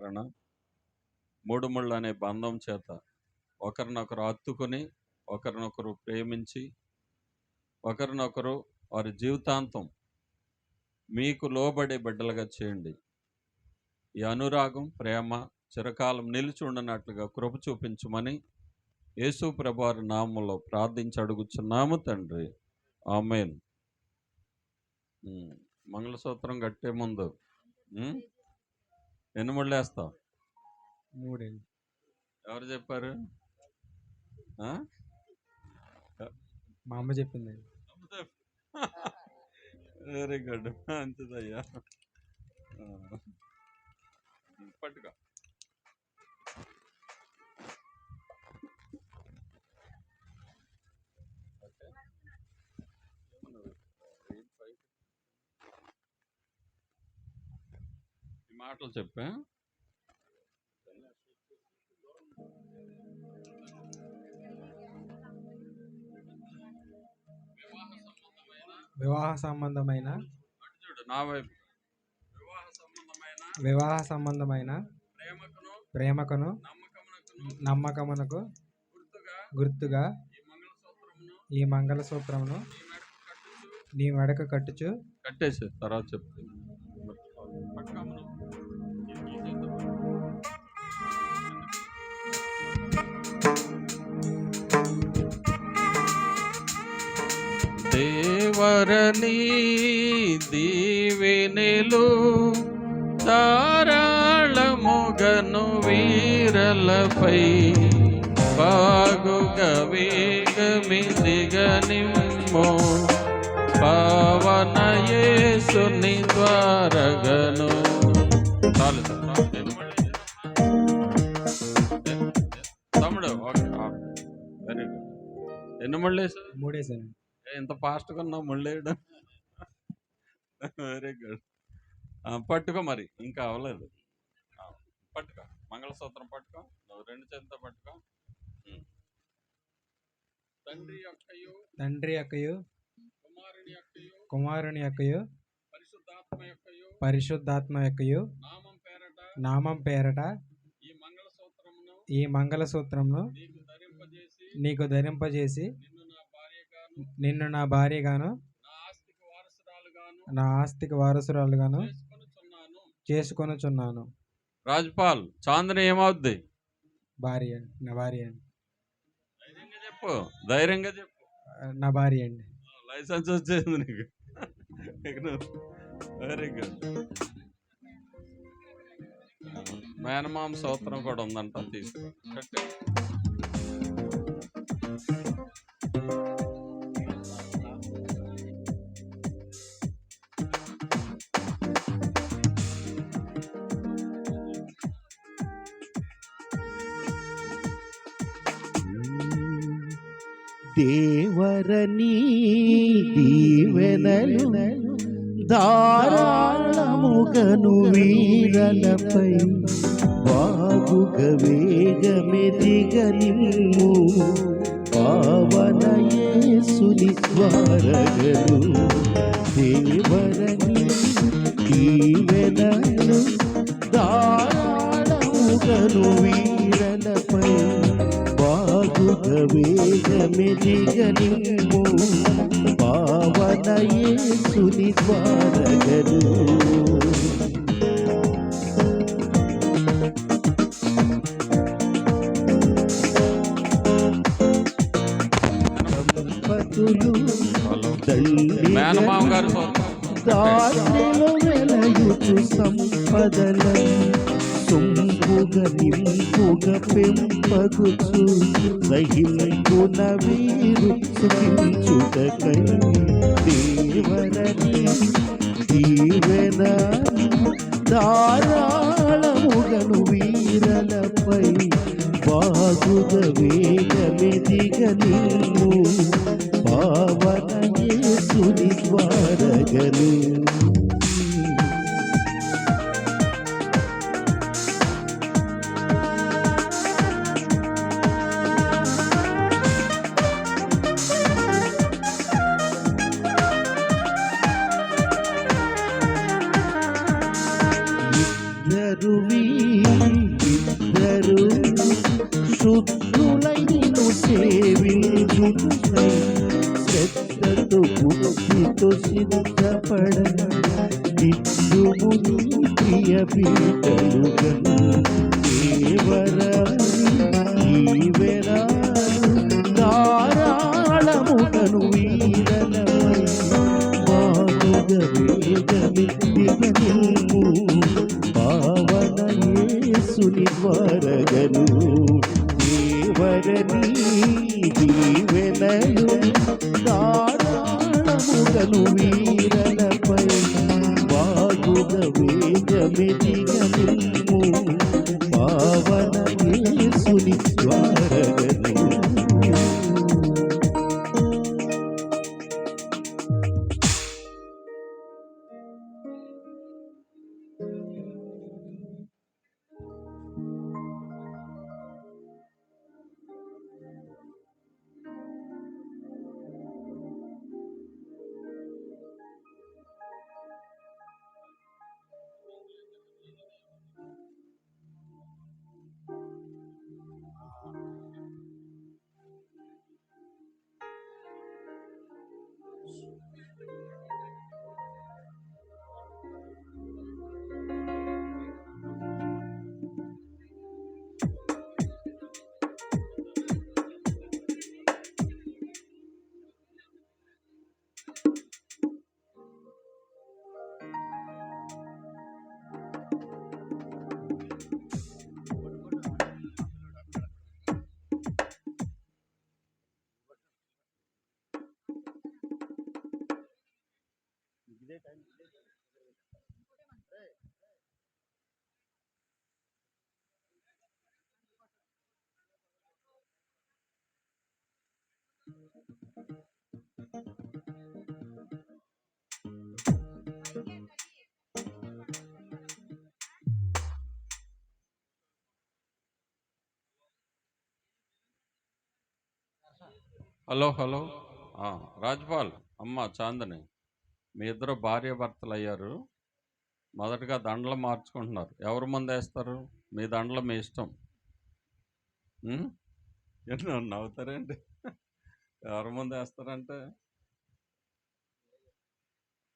వలన మూడు ముళ్ళు అనే బంధం చేత ఒకరినొకరు హత్తుకొని ఒకరినొకరు ప్రేమించి ఒకరినొకరు వారి జీవితాంతం మీకు లోబడే బిడ్డలుగా చేయండి. ఈ అనురాగం ప్రేమ చిరకాలం నిలిచి ఉండనట్లుగా కృప చూపించమని యేసు ప్రభువారి నామములో ప్రార్థించి అడుగుచున్నాము తండ్రి, ఆమేన్. మంగళసూత్రం కట్టే ముందు ఎన్ని ముళ్ళు వేస్తావు? 3. ఎవరు చెప్పారు? మా అమ్మ చెప్పింది. వెరీ గుడ్, మంచిదయ్యా. పట్టుకో. ఈ మాటలు చెప్పా. వివాహ సంబంధమైన నా వైపు వివాహ సంబంధమైన ప్రేమకును నమ్మకమునకు గుర్తుగా ఈ మంగళసూత్రమును నీ మెడకు కట్టుచు. కట్టేసి తర్వాత చెప్పు. దేవరని దీవెనెలు ధారాళముగను వీరలపై బాగుగా వేగమిదిగనిమ్మో పావన యేసుని ద్వారగను. తమ్ముడు వెరీ గుడ్. ఎన్ని ముళ్ళు వేసావు? 3 వేసాను. ఎంత ఫాస్ట్గా ఉన్నావు ముళ్ళేయడం. Very good. పట్టుకో, మరి ఇంకా అవ్వలేదు. పట్టుకో, మంగళసూత్రం పట్టుకో, నువ్వు 2 చేతులతో పట్టుకో. తండ్రి యొక్కయు కుమారుని యొక్కయు పరిశుద్ధాత్మ యొక్కయు నామం పేరట ఈ మంగళసూత్రమును నీకు ధరింపజేసి నిన్ను నా భార్యగాను నా ఆస్తికి వారసురాలుగాను చేసుకొనుచున్నాను. రాజ్పాల్, చాందని ఏమవుద్ది? భార్య, నా భార్య అండి. ధైర్యంగా చెప్పు, ధైర్యంగా చెప్పు. నా భార్య అండి. లైసెన్స్ వచ్చేది నీకు. Very good. మేనమామ సూత్రం కూడా ఉందంట, తీసుకో. దేవరని దీవెనలు ధారాళముగను వీరలపై బాగుగా వేగమెదిగనిమ్ము పావన యేసుని ద్వారగను. దేవరని దీవెనలు ధారాళముగను వీరలపై బాగుగా వేగమెదిగనిమ్ము పావన యేసుని ద్వారగను. మేనమామ గారు దారిలో వెలయుచు సంపదలను సొంపుగా నింపుగా పెంపగుచు సహింపున వీరు సుఖించుటకై దేవరని దీవెన ధారాళముగను వీరలపై బాగుగా వేగమెదిగనిమ్ము పావన యేసుని ద్వారగను. శుద్ధులై నిన్ను సేవించుటకై శ్రద్ధతో బుద్ధితో సిద్ధపడగా నిత్యము నీ ప్రియ పీఠలుగను దేవరాని ఈవెరాలు ధారాళముగను వీరలపై వాగుగ వేగమిత్తిగనిమ్ము పావన యేసుని ద్వారగను దేవరని దీవెనలు ధారాళముగను వీరలపై వాగుగ వేగమిత్తిగనిమ్ము పావన యేసుని ద్వారగను. హలో హలో రాజ్పాల్ అమ్మ చాందని, మీ ఇద్దరు భార్య భర్తలు అయ్యారు. మొదటగా దండలు మార్చుకుంటున్నారు. ఎవరు ముందు వేస్తారు? మీ దండలు మీ ఇష్టం. ఎన్నో నవ్వుతారేంటి? ఎవరు ముందు వేస్తారంటే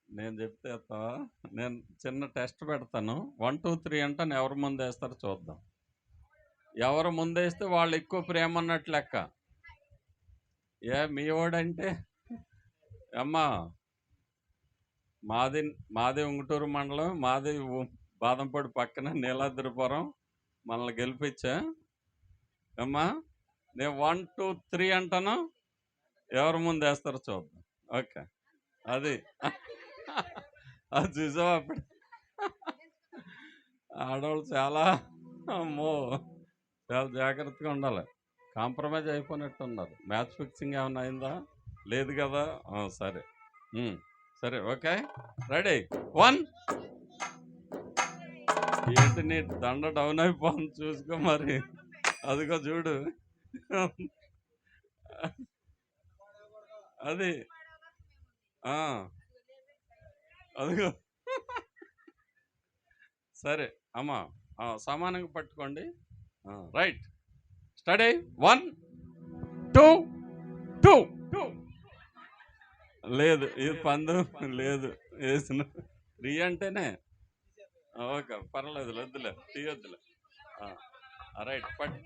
నేను చెప్తే వేస్తావా? నేను చిన్న టెస్ట్ పెడతాను. 1 2 3 అంటాను. ఎవరు ముందు వేస్తారో చూద్దాం. ఎవరు ముందేస్తే వాళ్ళు ఎక్కువ ప్రేమ అన్నట్టు లెక్క. మీ వాడంటే అమ్మా మాది ఉంగుటూరు మండలం, మాది బాదంపూడి పక్కన నీలాద్రిపురం. మనల్ని గెలిపించా అమ్మా. నేను 1 2 3 అంటాను. ఎవరు ముందు వేస్తారో చూద్దాం. ఓకే, అది అది చూసావా? అప్పుడు ఆడవాళ్ళు చాలా చాలా జాగ్రత్తగా ఉండాలి. కాంప్రమైజ్ అయిపోయినట్టు ఉన్నారు. మ్యాచ్ ఫిక్సింగ్ ఏమైనా అయిందా? లేదు కదా? సరే సరే, ఓకే, రెడీ 1. ఏంటి నీ దండ డౌన్ అయిపోతుంది, చూసుకో మరి. అదిగో చూడు, అది అదిగో. సరే అమ్మా, సమానంగా పట్టుకోండి. Right, study. 1 2 2. లేదు, ఇది పందు లేదు, వేసిన 3 అంటేనే ఓకే, పర్లేదు, వద్దులే, తీయొద్దులే. రైట్, పట్టు.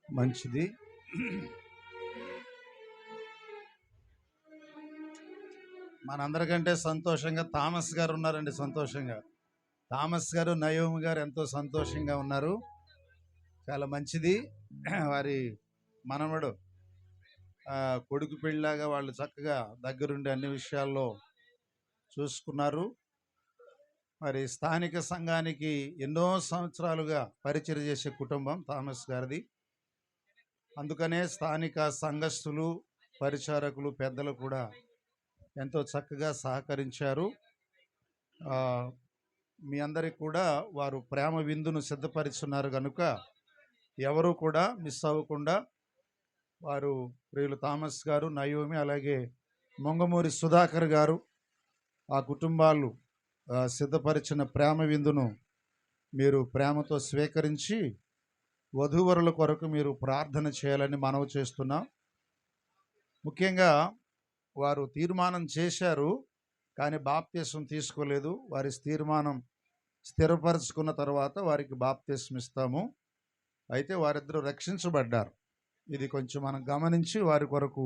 మంచిది. మనందరికంటే సంతోషంగా థామస్ గారు ఉన్నారండి. సంతోషంగా థామస్ గారు, నయోమి గారు ఎంతో సంతోషంగా ఉన్నారు. చాలా మంచిది. వారి మనవడు కొడుకు పెళ్ళిలాగా వాళ్ళు చక్కగా దగ్గరుండి అన్ని విషయాల్లో చూసుకున్నారు. మరి స్థానిక సంఘానికి ఎన్నో సంవత్సరాలుగా పరిచయం చేసే కుటుంబం థామస్ గారిది. అందుకనే స్థానిక సంఘస్థులు, పరిచారకులు, పెద్దలు కూడా ఎంతో చక్కగా సహకరించారు. ఆ, మీ అందరికి కూడా వారు ప్రేమ విందును సిద్ధపరిస్తున్నారు కనుక ఎవరు కూడా మిస్ అవ్వకుండా వారు ప్రియులు థామస్ గారు, నయోమి, అలాగే మొంగమూరి సుధాకర్ గారు ఆ కుటుంబాలు సిద్ధపరిచిన ప్రేమ విందును మీరు ప్రేమతో స్వీకరించి వధూవరుల కొరకు మీరు ప్రార్థన చేయాలని మనవి చేస్తున్నాం. ముఖ్యంగా వారు తీర్మానం చేశారు కానీ బాప్తిసం తీసుకోలేదు. వారి తీర్మానం స్థిరపరచుకున్న తర్వాత వారికి బాప్తిసం ఇస్తాము. అయితే వారిద్దరూ రక్షించబడ్డారు. ఇది కొంచెం మనం గమనించి వారి కొరకు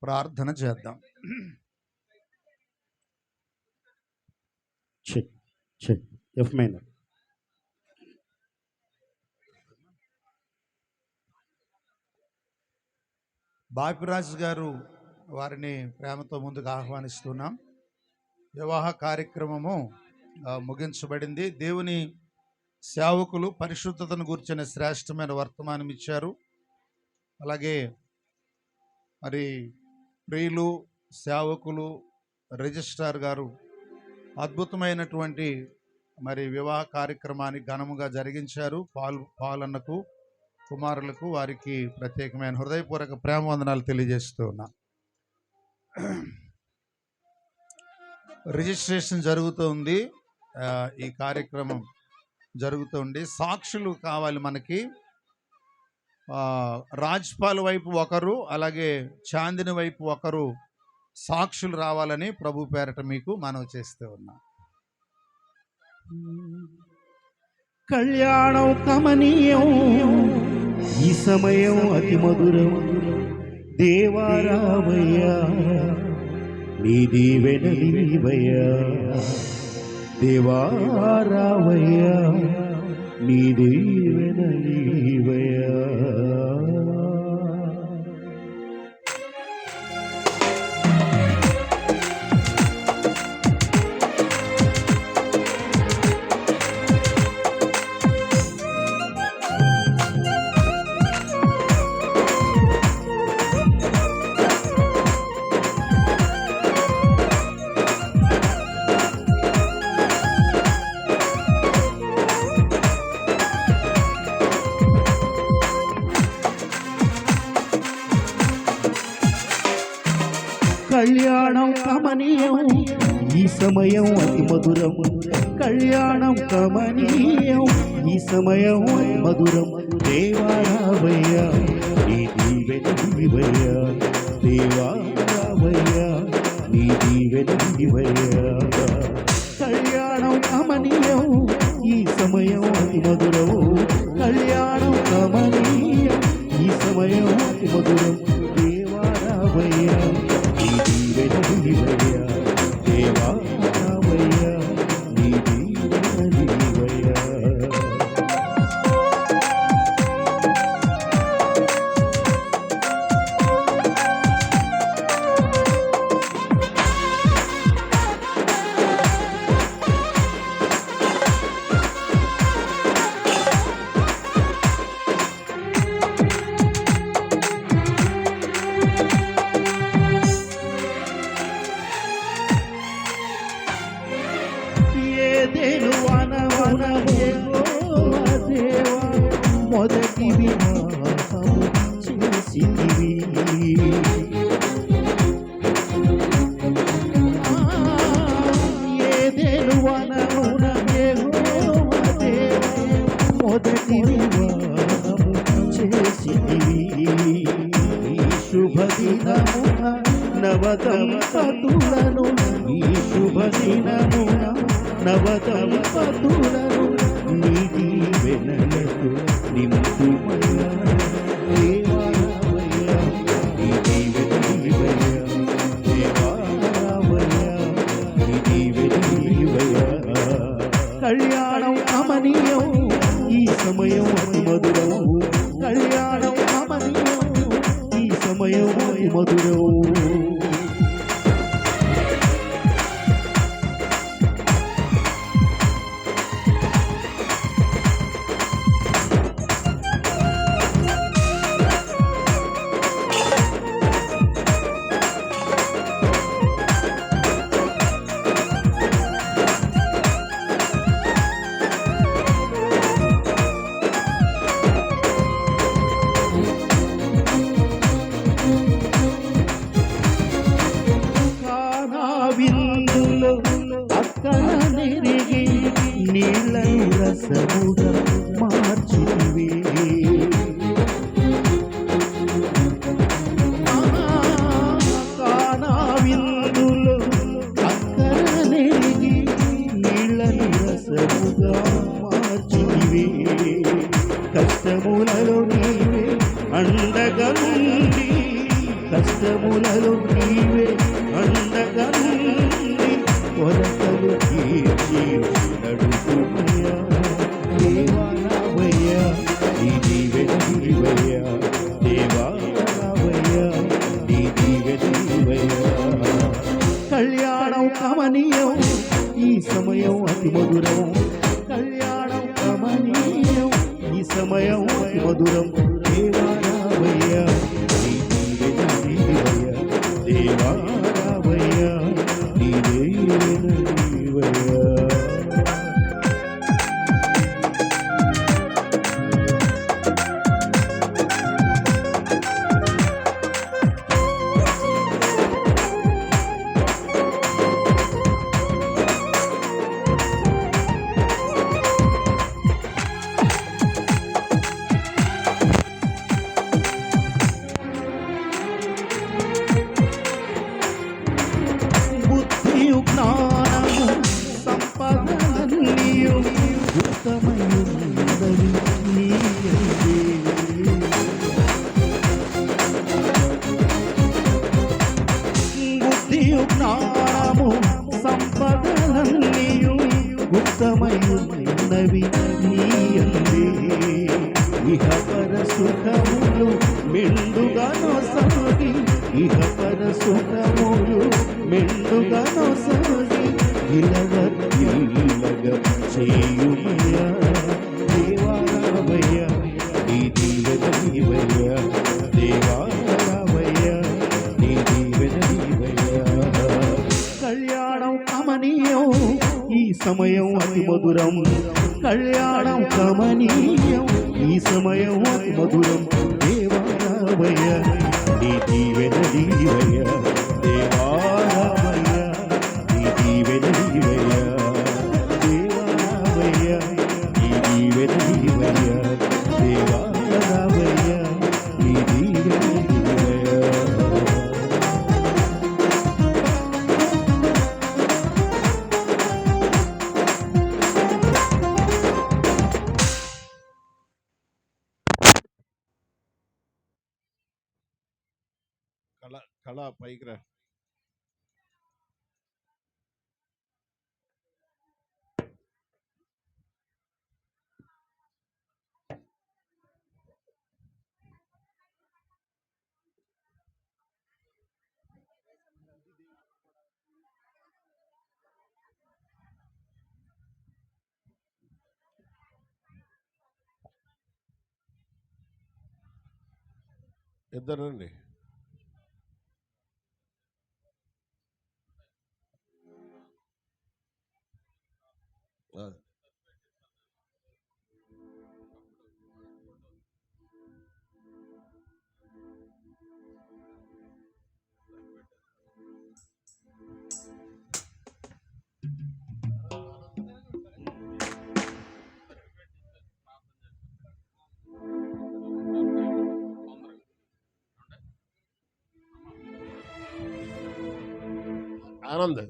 ప్రార్థన చేద్దాం. Check check F minor. Bapiraju గారు వారిని ప్రేమతో ముందుకు ఆహ్వానిస్తున్నాం. వివాహ కార్యక్రమము ముగించబడింది. దేవుని సేవకులు పరిశుద్ధతను గురించిన శ్రేష్టమైన వర్తమానం ఇచ్చారు. అలాగే మరి ప్రియులు, సేవకులు, రిజిస్ట్రార్ గారు అద్భుతమైనటువంటి మరి వివాహ కార్యక్రమాన్ని ఘనముగా జరిగించారు. పాలన్నకు, కుమారులకు వారికి ప్రత్యేకమైన హృదయపూర్వక ప్రేమ వందనాలు తెలియజేస్తూ ఉన్నా. రిజిస్ట్రేషన్ జరుగుతుంది. ఈ కార్యక్రమం జరుగుతుంది. సాక్షులు కావాలి మనకి. రాజ్పాల్ వైపు ఒకరు, అలాగే చాందిని వైపు ఒకరు సాక్షులు రావాలని ప్రభు పేరట మీకు మనవి చేస్తూ ఉన్నా. కళ్యాణం కమనీయం, ఈ సమయం అతి మధురం. దేవారావయ్యా నీ దీవెనలీవయ్యా, దేవారావయ్యా నీ దీవెనలీవయ్యా. కళ్యాణం కమనీయం, ఈ సమయం అతి మధురం. కళ్యాణం కమనీయం, ఈ సమయం అతి మధురం. దేవారావయ్యా నీ దీవెనలీవయ్యా, దేవారావయ్యా నీ దీవెనలీవయ్యా. కళ్యాణం కమనీయం, ఈ సమయం అతి మధురం. కళ్యాణం కమనీయం, ఈ సమయం అతి మధురం. దేవారావయ్యా నీ దీవెనలీవయ్యా, దేవారావయ్యా నీ దీవెనలీవయ్యా. మొదటి వివాహము చేసితివి, ఏదేను వనమున యెహోవా దేవా మొదటి వివాహము చేసితివి. ఈ శుభదినమున నవదంపతులను, ఈ శుభదినమున నవదంపతులను నీ దీవెనలతో నింపుమయ్యా. దేవారావయ్యా నీ దీవెనలీవయ్యా, దేవారావయ్యా నీ దీవెనలీవయ్యా. కళ్యాణం కమనీయం, ఈ సమయం అతి మధురం. కళ్యాణం కమనీయం, ఈ సమయం అతి మధురం. విందులో అక్కరనేగి నీళ్ళని రసముగా మార్చితివే కష్టములలో నీవే అండగా నుండి కష్టములలో నీవే అండగా నుండి కొరతలు తీర్చి నడుపుమయ్యా దేవా రావయ్యా నీ దీవెన నీవయ్యా దేవా రావయ్యా నీ దీవెన నీవయ్యా కళ్యాణం కమనీయం ఈ సమయం అతి మధురం కళ్యాణం కమనీయం ఈ సమయం అతి మధురం దేవా రావయ్యా నీ దీవెన నీవయ్యా దేవా రావయ్యా నీ దీవెన నీవయ్యా బుద్ధియు జ్ఞానము సంపదనీయు ఉత్తమయుందరి నీయందే బుద్ధియు జ్ఞానము సంపదనీయు ఉత్తమయున్నవి నీయందే ఇహపర సుఖములు మెండుగా నొసగి ఇహపర సుఖములు మెండుగా నొసగి ఇలవర్తిలగ చేయుమయ్యా దేవా రావయ్యా నీ దీవెన నీవయ్యా దేవా రావయ్యా నీ దీవెన నీవయ్యా కళ్యాణం కమనీయం ఈ సమయం అతి మధురం కళ్యాణం కమనీయం ఈ సమయం అతి మధురం దేవా రావయ్యా నీ దీవెన నీవయ్యా దేవా రావయ్యా నీ దీవెన నీవయ్యా దేవా రావయ్యా నీ దీవెన నీవయ్యా దేవా రావయ్యా నీ దీవెన నీవయ్యా కళ పైకి రా ఇద్దరండి ఆనంద్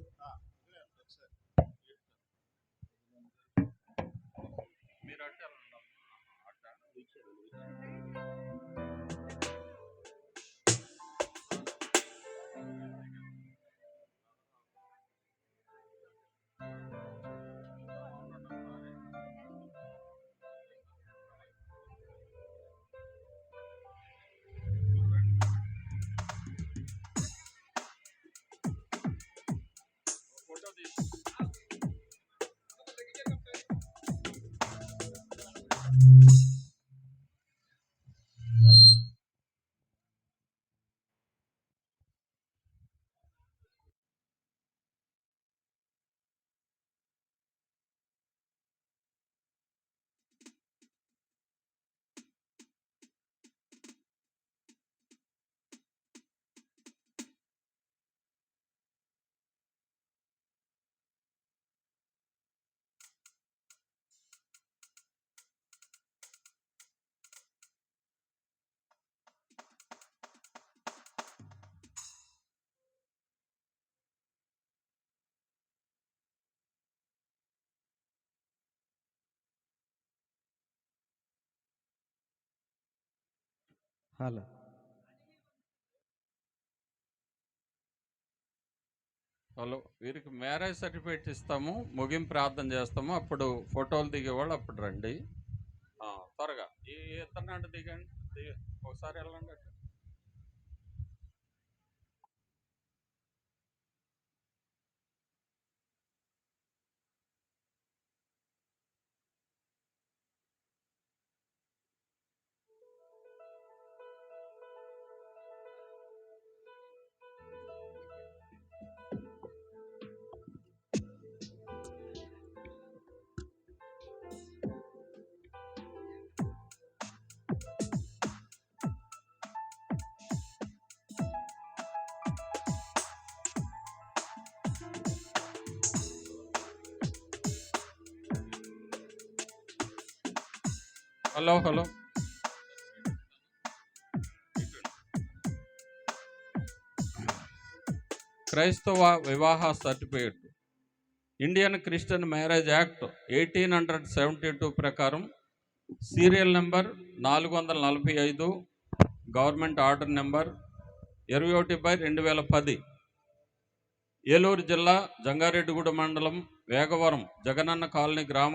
హలో హలో, వీరికి మ్యారేజ్ సర్టిఫికేట్ ఇస్తాము, ముగింపు ప్రార్థన చేస్తాము. అప్పుడు ఫోటోలు దిగేవాళ్ళు అప్పుడు రండి. త్వరగా ఈ ఇద్దరినంటే దిగండి, ఒకసారి వెళ్ళండి అటు. హలో హలో, క్రైస్తవ వివాహ certificate Indian Christian marriage act 1872 ప్రకారం serial number 445, government order number 21/2010, Eluru జిల్లా జంగారెడ్డిగూడ మండలం వేగవరం జగనన్న కాలనీ గ్రామ